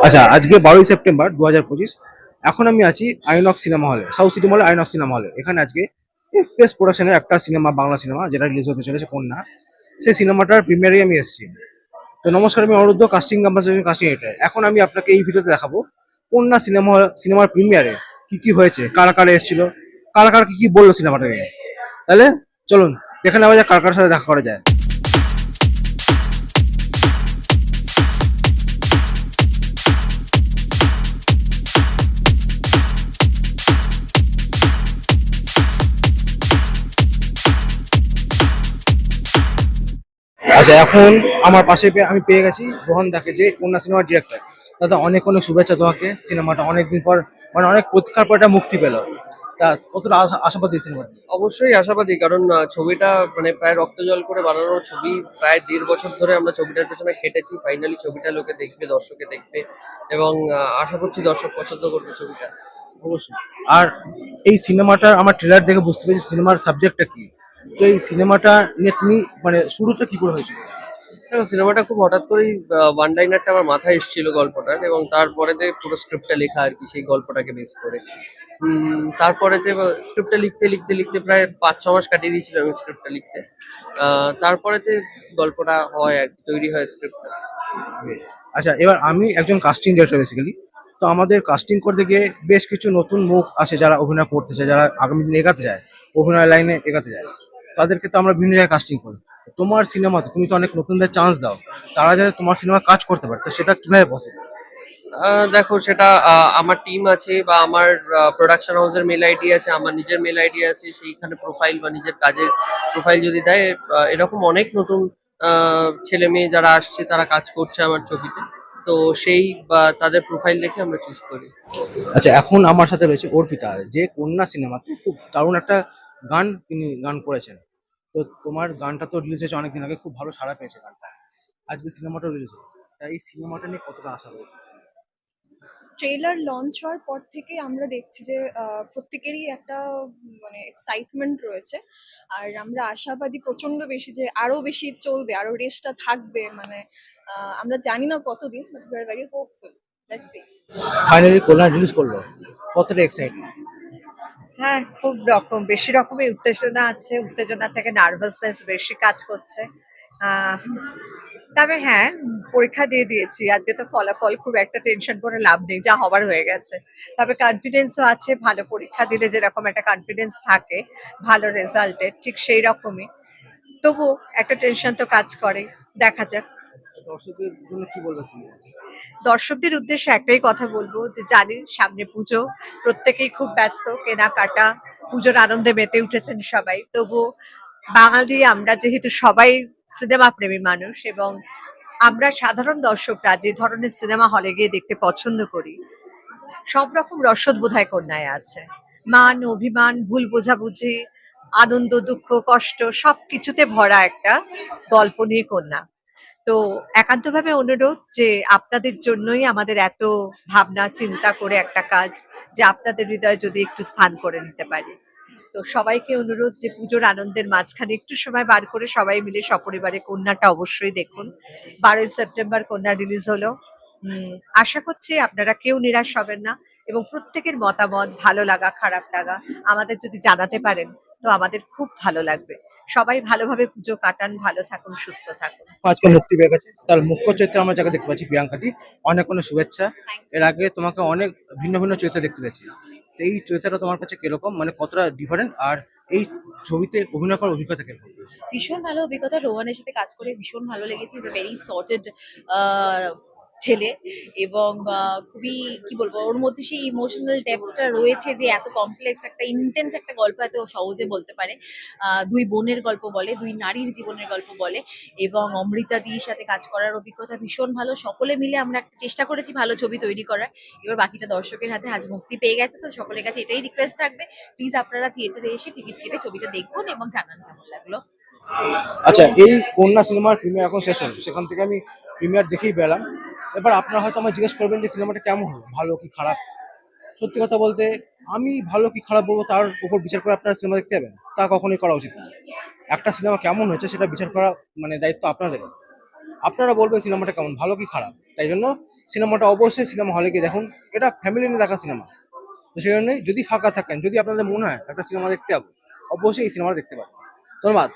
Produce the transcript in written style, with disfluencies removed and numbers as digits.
আচ্ছা, আজকে 12ই সেপ্টেম্বর 2025। এখন আমি আছি আইনক্স সিনেমা হলে, সাউথ সিটি মলে আইনক্স সিনেমা হলে। এখানে আজকে এফপিএস প্রোডাকশনের একটা সিনেমা, বাংলা সিনেমা যেটা রিলিজ হতে চলেছে, কন্যা। সেই সিনেমাটার প্রিমিয়ারে আমি এসেছি। তো নমস্কার, আমি অনিরুদ্ধ, কাস্টিং ক্যাম্পাসের কাস্টিং এডিটর। এখন আমি আপনাকে এই ভিডিওতে দেখাবো কন্যা সিনেমার প্রিমিয়ারে কি কি হয়েছে, কারা কারা এসেছিল, কারা কারা কি কি বললো সিনেমাটা নিয়ে। তাহলে চলুন দেখে নেওয়া যায় কার কার সাথে দেখা করা যায়। আচ্ছা, এখন আমার পাশে আমি পেয়ে গেছি রোহন দাকে, যে কন্যা সিনেমার ডিরেক্টর। দাদা, অনেক অনেক শুভেচ্ছা তোমাকে। সিনেমাটা অনেকদিন পর, মানে অনেক প্রতীক্ষার পর এটা মুক্তি পেল। তা কতটা আশাবাদী সিনেমাটা? অবশ্যই আশাবাদী, কারণ ছবিটা মানে প্রায় রক্ত জল করে বানানো ছবি। প্রায় 1.5 বছর ধরে আমরা ছবিটার পেছনে খেটেছি। ফাইনালি ছবিটা লোকে দেখবে, দর্শকে দেখবে, এবং আশা করছি দর্শক পছন্দ করবে ছবিটা। অবশ্যই। আর এই সিনেমাটার আমার ট্রেলার দেখে বুঝতে পেরেছি সিনেমার সাবজেক্টটা কি। তো এই সিনেমাটা নিয়ে তুমি মানে শুরুটা কি করে হয়েছিল? দেখো, সিনেমাটা খুব হঠাৎ করেই ওয়ান লাইনারটা আমার মাথায় এসেছিল গল্পটার, এবং তারপরেতে পুরো স্ক্রিপ্টটা লেখা আর কি সেই গল্পটাকে বেস করে। তারপরে যে স্ক্রিপ্টটা লিখতে লিখতে লিখতে প্রায় 5-6 মাস কাটিয়ে দিয়েছিল আমি স্ক্রিপ্টটা লিখতে। তারপরেতে গল্পটা হয় আর কি, তৈরি হয় স্ক্রিপ্টটা। আচ্ছা, এবার আমি একজন কাস্টিং ডিরেক্টর বেসিক্যালি। তো আমাদের কাস্টিং করতে গিয়ে বেশ কিছু নতুন মুখ আসে, যারা অভিনয় করতে চায়, যারা আগামী দিনে এগাতে যায়, অভিনয় লাইনে এগাতে যায়। তাদেরকে তো আমরা বিভিন্ন জায়গায় কাস্টিং করি। তোমার সিনেমাতে তুমি তো অনেক নতুনদের চান্স দাও, তারা যাতে তোমার সিনেমা কাজ করতে পারে, তো সেটা কিভাবে বসে? দেখো, সেটা আমার টিম আছে বা আমার প্রোডাকশন হাউসের মেল আইডি আছে, আমার নিজের মেল আইডি আছে, সেইখানে প্রোফাইল বা নিজের কাজের প্রোফাইল যদি দেয়, এরকম অনেক নতুন ছেলে মেয়ে যারা আসছে তারা কাজ করছে আমার ছবিতে। তো সেই বা তাদের প্রোফাইল দেখে আমরা চুজ করি। আচ্ছা, এখন আমার সাথে রয়েছে অর্পিতা, যে কন্যা সিনেমাতে খুব দারুণ একটা গান তিনি গান করেছেন। তো তোমার গানটা তো রিলিজ হয়েছে অনেকদিন আগে, খুব ভালো সাড়া পেয়েছে গানটা। আজকে সিনেমাটা রিলিজ হলো, তাই এই সিনেমাটা নিয়ে কতটা আশা রয়েছে? ট্রেলার লঞ্চ হওয়ার পর থেকে আমরা দেখছি যে প্রত্যেকেরই একটা মানে এক্সাইটমেন্ট রয়েছে। আর আমরা আশাবাদী প্রচন্ড বেশি যে আরো বেশি চলবে, আরো রেসটা থাকবে। মানে আমরা জানি না কতদিন, but we are very hopeful. Let's see. Finally কন্যা রিলিজ করলো, কতটা এক্সাইটেড? হ্যাঁ, খুব বেশি রকমের উত্তেজনা আছে। উত্তেজনা থেকে নার্ভাসনেস বেশি কাজ করছে। আহ, তবে হ্যাঁ, পরীক্ষা দিয়ে দিয়েছি আজকে। তো ফলাফল খুব একটা টেনশন করে লাভ নেই, যা হবার হয়ে গেছে। তবে কনফিডেন্সও আছে। ভালো পরীক্ষা দিলে যেরকম একটা কনফিডেন্স থাকে ভালো রেজাল্টের, ঠিক সেই রকমই। তবু একটা টেনশন তো কাজ করে। দেখা যাক। দর্শকদের জন্য কি বলবে তুমি? দর্শকদের উদ্দেশ্যে একটাই কথা বলবো যে জানি সামনে পুজো, প্রত্যেকেই খুব ব্যস্ত, কেনাকাটা, পুজোর আনন্দে মেতে উঠেছেন সবাই। তবু বাঙালি আমরা যেহেতু সবাই সিনেমা প্রেমী মানুষ, এবং আমরা সাধারণ দর্শকরা যে ধরনের সিনেমা হলে গিয়ে দেখতে পছন্দ করি, সব রকম রসদ বোধহয় কন্যায় আছে। মান, অভিমান, ভুল বোঝাবুঝি, আনন্দ, দুঃখ, কষ্ট সবকিছুতে ভরা একটা গল্প নিয়ে কন্যা। তো একান্তভাবে অনুরোধ যে আপনাদের জন্যই আমাদের এত ভাবনা চিন্তা করে একটা কাজ, যে আপনাদের হৃদয়ে যদি একটু স্থান করে নিতে পারি। তো সবাইকে অনুরোধ যে পুজোর আনন্দের মাঝখানে একটু সময় বার করে সবাই মিলে সপরিবারে কন্যাটা অবশ্যই দেখুন। 12ই সেপ্টেম্বর কন্যা রিলিজ হলো। আশা করছি আপনারা কেউ নিরাশ হবেন না, এবং প্রত্যেকের মতামত, ভালো লাগা খারাপ লাগা আমাদের যদি জানাতে পারেন তো আমাদের খুব ভালো লাগবে। সবাই ভালোভাবে পুজো কাটান, ভালো থাকুন, সুস্থ থাকুন। আজকে মুক্তি পেয়ে গেছে, তার মুখ্য চরিত্রে আমরা যাকে দেখতে পাচ্ছি প্রিয়াঙ্কাদি। অনেক অনেক শুভেচ্ছা। এর আগে তোমাকে অনেক ভিন্ন ভিন্ন চরিত্রে দেখতে পেয়েছি। তো এই চরিত্রটা তোমার কাছে কিরকম, মানে কতটা ডিফারেন্ট, আর এই ছবিতে অভিনয় করার অভিজ্ঞতা কিরকম? ভীষণ ভালো অভিজ্ঞতা। রোহানের সাথে কাজ করে ভীষণ ভালো লেগেছে। ইজ এ ভেরি সর্টেড ছেলে, এবং খুবই কি বলবো, ওর মধ্যে সেই ইমোশনাল ডেপথটা রয়েছে যে এত কমপ্লেক্স একটা ইন্টেন্স একটা গল্প এত সহজে বলতে পারে। দুই বোনের গল্প বলে, দুই নারীর জীবনের গল্প বলে, এবং অমৃতা দির সাথে কাজ করার অভিজ্ঞতা ভীষণ ভালো। সকলে মিলে আমরা একটা চেষ্টা করেছি ভালো ছবি তৈরি করার। এবার বাকিটা দর্শকের হাতে। আজ মুক্তি পেয়ে গেছে, তো সকলের কাছে এটাই রিকোয়েস্ট থাকবে, প্লিজ আপনারা থিয়েটারে এসে টিকিট কেটে ছবিটা দেখুন এবং জানান কেমন লাগলো। আচ্ছা, এই কন্যা সিনেমার প্রিমিয়ার এখন শেষ হলো, সেখান থেকে আমি প্রিমিয়ার দেখেই পেলাম। এবার আপনারা হয়তো আমায় জিজ্ঞেস করবেন যে সিনেমাটা কেমন হলো, ভালো কি খারাপ। সত্যি কথা বলতে, আমি ভালো কি খারাপ বলবো তার উপর বিচার করে আপনারা সিনেমা দেখতে যাবেন, তা কখনোই করা উচিত না। একটা সিনেমা কেমন হয়েছে সেটা বিচার করা মানে দায়িত্ব আপনাদের। আপনারা বলবেন সিনেমাটা কেমন, ভালো কি খারাপ। তাই জন্য সিনেমাটা অবশ্যই সিনেমা হলে গিয়ে দেখুন, এটা ফ্যামিলি নিয়ে দেখা সিনেমা। তো সেই জন্যই যদি ফাঁকা থাকেন, যদি আপনাদের মনে হয় একটা সিনেমা দেখতে যাবো, অবশ্যই এই সিনেমাটা দেখতে পারেন। ধন্যবাদ।